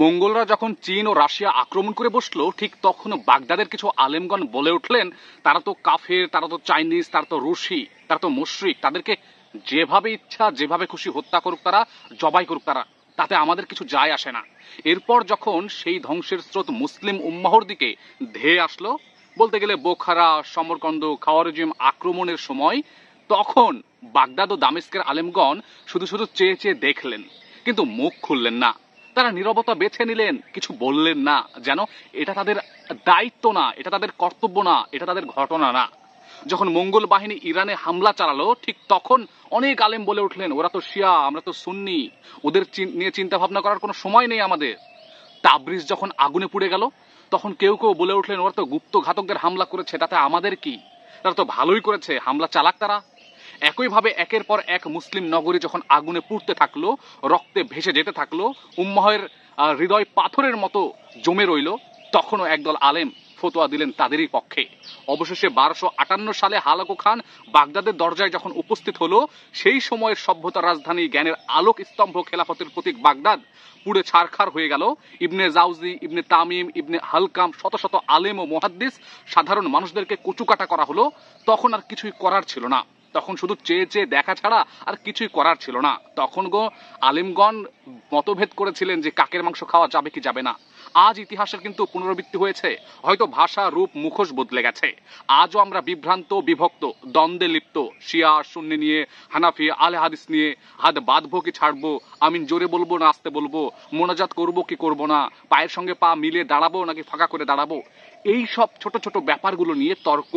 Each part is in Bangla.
মঙ্গোলরা যখন চীন ও রাশিয়া আক্রমণ করে বসলো, ঠিক তখন বাগদাদের কিছু আলেমগণ বলে উঠলেন, তারা তো কাফের, তারা তো চাইনিজ, তারা তো রুশি, তারা তো মুশরিক, তাদেরকে যেভাবে ইচ্ছা যেভাবে খুশি হত্যা করুক তারা, জবাই করুক তারা, তাতে আমাদের কিছু যায় আসে না। এরপর যখন সেই ধ্বংসের স্রোত মুসলিম উম্মাহর দিকে ধেয়ে আসলো, বলতে গেলে বোখারা, সমরকন্দ, খাওয়ারিজম আক্রমণের সময়, তখন বাগদাদ ও দামেস্কের আলেমগণ শুধু শুধু চেয়ে চেয়ে দেখলেন, কিন্তু মুখ খুললেন না। তারা নীরবতা বেছে নিলেন, কিছু বললেন না, যেন এটা তাদের দায়িত্ব না, এটা তাদের কর্তব্য না, এটা তাদের ঘটনা না। যখন মঙ্গোল বাহিনী ইরানে হামলা চালালো, ঠিক তখন অনেক আলেম বলে উঠলেন, ওরা তো শিয়া, আমরা তো সুন্নি, ওদের নিয়ে চিন্তা ভাবনা করার কোনো সময় নেই আমাদের। তাবরিজ যখন আগুনে পুড়ে গেল, তখন কেউ কেউ বলে উঠলেন, ওরা তো গুপ্ত ঘাতকদের হামলা করেছে, তাতে আমাদের কি, তারা তো ভালোই করেছে, হামলা চালাক তারা। একইভাবে একের পর এক মুসলিম নগরী যখন আগুনে পুড়তে থাকলো, রক্তে ভেসে যেতে থাকলো, উম্মাহের হৃদয় পাথরের মতো জমে রইল, তখনও একদল আলেম ফতোয়া দিলেন তাদেরই পক্ষে। অবশেষে 1258 সালে হালাকু খান বাগদাদের দরজায় যখন উপস্থিত হলো, সেই সময়ের সভ্যতার রাজধানী, জ্ঞানের আলোক স্তম্ভ, খেলাফতের প্রতীক বাগদাদ পুড়ে ছারখার হয়ে গেল। ইবনে জাউজি, ইবনে তামিম, ইবনে হালকাম, শত শত আলেম ও মুহাদ্দিস, সাধারণ মানুষদেরকে কচুকাটা করা হলো। তখন আর কিছুই করার ছিল না, তখন শুধু চেয়ে চেয়ে দেখা ছাড়া আর কিছুই করার ছিল না। তখন আলেমগণ মতভেদ করেছিলেন যে কাকের মাংস খাওয়া যাবে কি যাবে না। আজ ইতিহাসের কিন্তু পুনরাবৃত্তি হয়েছে, হয়তো ভাষা, রূপ, মুখোশ বদলে গেছে। আজও আমরা বিভ্রান্ত, বিভক্ত, দ্বন্দ্বে লিপ্ত, শিয়া সুন্নি নিয়ে, হানাফি আলে হাদিস নিয়ে, হাত বাঁধবো কি ছাড়বো, আমিন জোরে বলবো না আস্তে বলবো, মোনাজাত করবো কি করবো না, পায়ের সঙ্গে পা মিলে দাঁড়াবো নাকি ফাঁকা করে দাঁড়াবো, এই সব ছোট ছোট ব্যাপারগুলো নিয়ে তর্ক,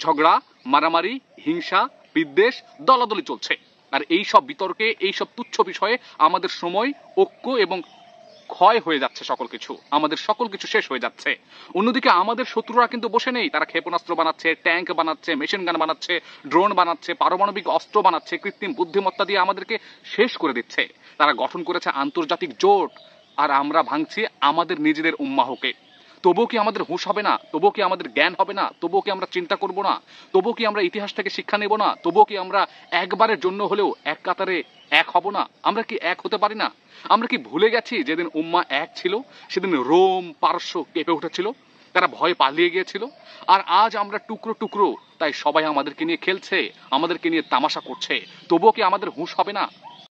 ঝগড়া, মারামারি, হিংসা, বিদ্বেষ, দলাদলি চলছে। আর এই সব বিতর্কে, এই সব তুচ্ছ বিষয়ে আমাদের সময়, ঐক্য এবং ক্ষয় হয়ে যাচ্ছে, সকল কিছু, আমাদের সকল কিছু শেষ হয়ে যাচ্ছে। অন্যদিকে আমাদের শত্রুরা কিন্তু বসে নেই, তারা ক্ষেপণাস্ত্র বানাচ্ছে, ট্যাঙ্ক বানাচ্ছে, মেশিন গান বানাচ্ছে, ড্রোন বানাচ্ছে, পারমাণবিক অস্ত্র বানাচ্ছে, কৃত্রিম বুদ্ধিমত্তা দিয়ে আমাদেরকে শেষ করে দিচ্ছে। তারা গঠন করেছে আন্তর্জাতিক জোট, আর আমরা ভাঙছি আমাদের নিজেদের উম্মাহকে। তবুও কি আমাদের হুঁশ হবে না? তবুও কি আমাদের জ্ঞান হবে না? তবুও কি আমরা চিন্তা করব না? তবুও কি আমরা ইতিহাস থেকে শিক্ষা নেব না? তবুও কি আমরা একবারের জন্য হলেও এক কাতারে এক হব না? আমরা কি এক হতে পারি না? আমরা কি ভুলে গেছি যেদিন উম্মাহ এক ছিল, সেদিন রোম, পারস্য কেঁপে উঠেছিল, তারা ভয় পালিয়ে গিয়েছিল? আর আজ আমরা টুকরো টুকরো, তাই সবাই আমাদেরকে নিয়ে খেলছে, আমাদেরকে নিয়ে তামাশা করছে। তবুও কি আমাদের হুঁশ হবে না?